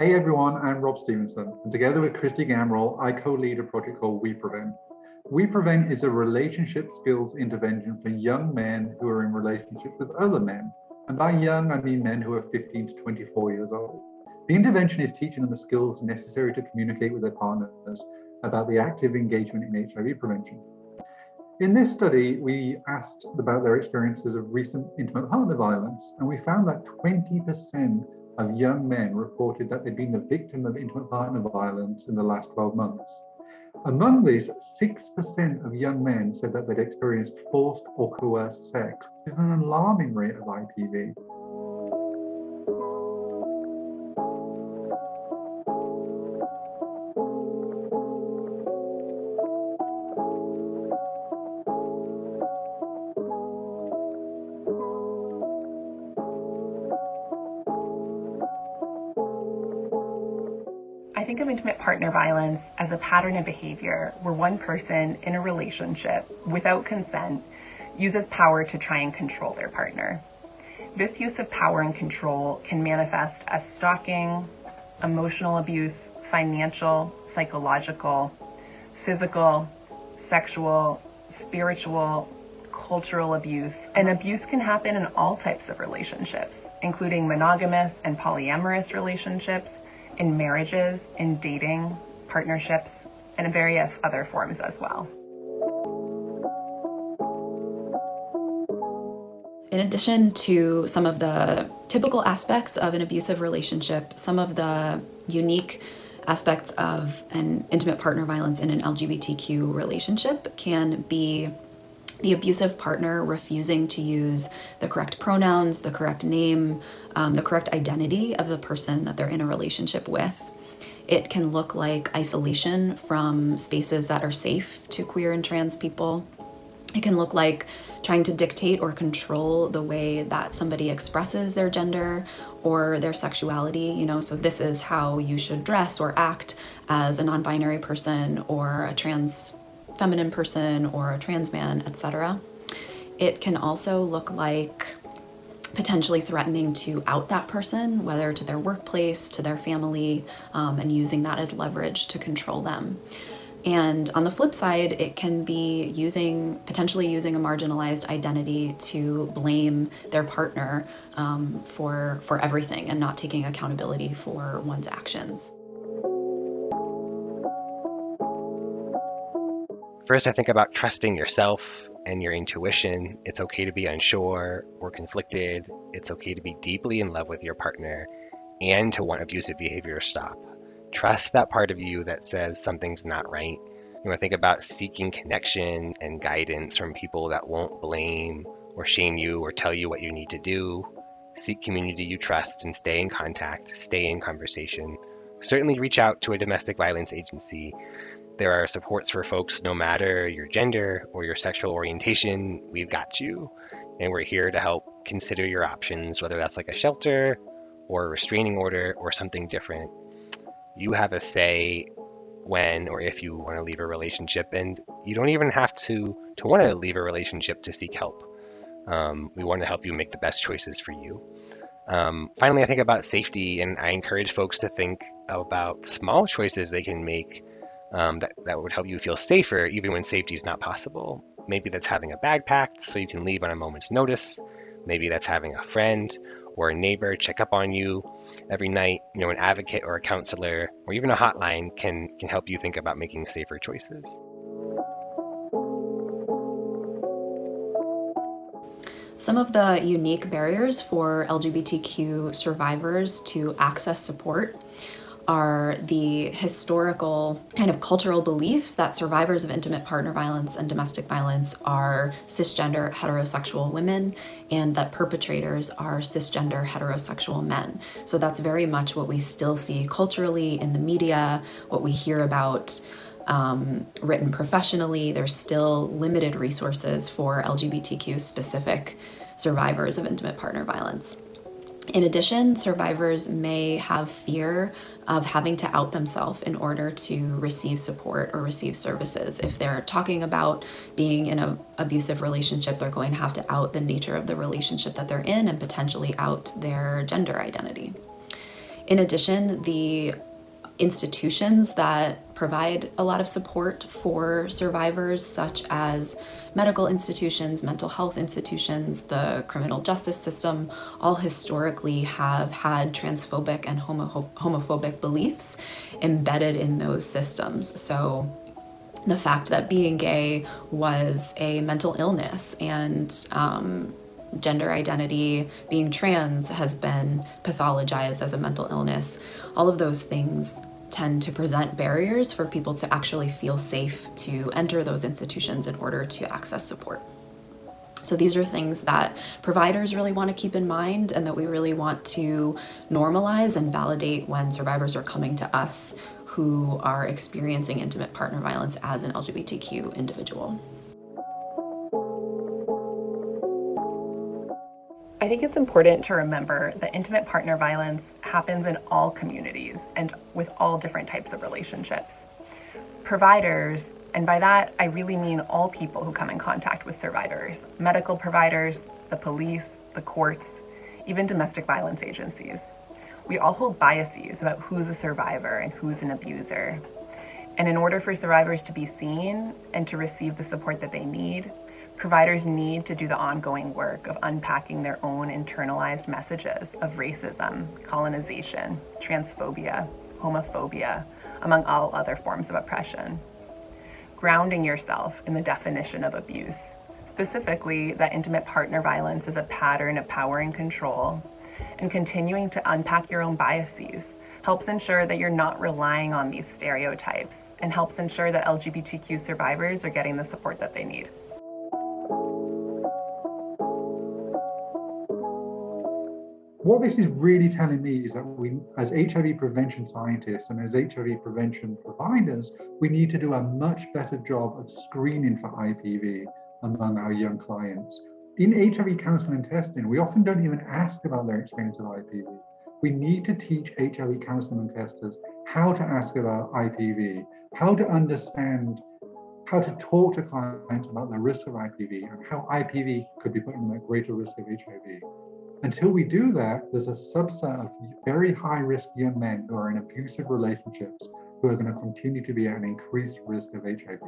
Hey everyone, I'm Rob Stevenson, and together with Christy Gamroll, I co-lead a project called WePrevent. WePrevent is a relationship skills intervention for young men who are in relationships with other men. And by young, I mean men who are 15 to 24 years old. The intervention is teaching them the skills necessary to communicate with their partners about the active engagement in HIV prevention. In this study, we asked about their experiences of recent intimate partner violence, and we found that 20% of young men reported that they'd been the victim of intimate partner violence in the last 12 months. Among these, 6% of young men said that they'd experienced forced or coerced sex, which is an alarming rate of IPV. I think of intimate partner violence as a pattern of behavior where one person in a relationship without consent uses power to try and control their partner. This use of power and control can manifest as stalking, emotional abuse, financial, psychological, physical, sexual, spiritual, cultural abuse. And abuse can happen in all types of relationships, including monogamous and polyamorous relationships, in marriages, in dating, partnerships, and in various other forms as well. In addition to some of the typical aspects of an abusive relationship, some of the unique aspects of an intimate partner violence in an LGBTQ relationship can be the abusive partner refusing to use the correct pronouns, the correct name, the correct identity of the person that they're in a relationship with. It can look like isolation from spaces that are safe to queer and trans people. It can look like trying to dictate or control the way that somebody expresses their gender or their sexuality, so this is how you should dress or act as a non-binary person or a trans feminine person or a trans man, etc. It can also look like potentially threatening to out that person, whether to their workplace, to their family, and using that as leverage to control them. And on the flip side, it can be potentially using a marginalized identity to blame their partner for everything and not taking accountability for one's actions. First, I think about trusting yourself and your intuition. It's okay to be unsure or conflicted. It's okay to be deeply in love with your partner and to want abusive behavior to stop. Trust that part of you that says something's not right. I think about seeking connection and guidance from people that won't blame or shame you or tell you what you need to do. Seek community you trust and stay in contact, stay in conversation. Certainly reach out to a domestic violence agency. There are supports for folks no matter your gender or your sexual orientation. We've got you, and we're here to help consider your options, whether that's like a shelter or a restraining order or something different. You have a say when or if you want to leave a relationship, and you don't even have to want to leave a relationship to seek help. We want to help you make the best choices for you. Finally, I think about safety, and I encourage folks to think about small choices they can make that would help you feel safer even when safety is not possible. Maybe that's having a bag packed so you can leave on a moment's notice. Maybe that's having a friend or a neighbor check up on you every night. An advocate or a counselor or even a hotline can help you think about making safer choices. Some of the unique barriers for LGBTQ survivors to access support are the historical kind of cultural belief that survivors of intimate partner violence and domestic violence are cisgender heterosexual women and that perpetrators are cisgender heterosexual men. So that's very much what we still see culturally in the media, what we hear about written professionally. There's still limited resources for LGBTQ specific survivors of intimate partner violence. In addition, survivors may have fear of having to out themselves in order to receive support or receive services. If they're talking about being in an abusive relationship, they're going to have to out the nature of the relationship that they're in and potentially out their gender identity. In addition, the institutions that provide a lot of support for survivors, such as medical institutions, mental health institutions, the criminal justice system, all historically have had transphobic and homophobic beliefs embedded in those systems. So the fact that being gay was a mental illness and gender identity, being trans has been pathologized as a mental illness. All of those things tend to present barriers for people to actually feel safe to enter those institutions in order to access support. So these are things that providers really want to keep in mind and that we really want to normalize and validate when survivors are coming to us who are experiencing intimate partner violence as an LGBTQ individual. I think it's important to remember that intimate partner violence happens in all communities and with all different types of relationships. Providers, and by that I really mean all people who come in contact with survivors, medical providers, the police, the courts, even domestic violence agencies. We all hold biases about who's a survivor and who's an abuser. And in order for survivors to be seen and to receive the support that they need, providers need to do the ongoing work of unpacking their own internalized messages of racism, colonization, transphobia, homophobia, among all other forms of oppression. Grounding yourself in the definition of abuse, specifically that intimate partner violence is a pattern of power and control, and continuing to unpack your own biases helps ensure that you're not relying on these stereotypes and helps ensure that LGBTQ survivors are getting the support that they need. What this is really telling me is that we, as HIV prevention scientists and as HIV prevention providers, we need to do a much better job of screening for IPV among our young clients. In HIV counseling and testing, we often don't even ask about their experience of IPV. We need to teach HIV counseling and testers how to ask about IPV, how to understand, how to talk to clients about the risk of IPV and how IPV could be putting them at greater risk of HIV. Until we do that, there's a subset of very high-risk young men who are in abusive relationships who are going to continue to be at an increased risk of HIV.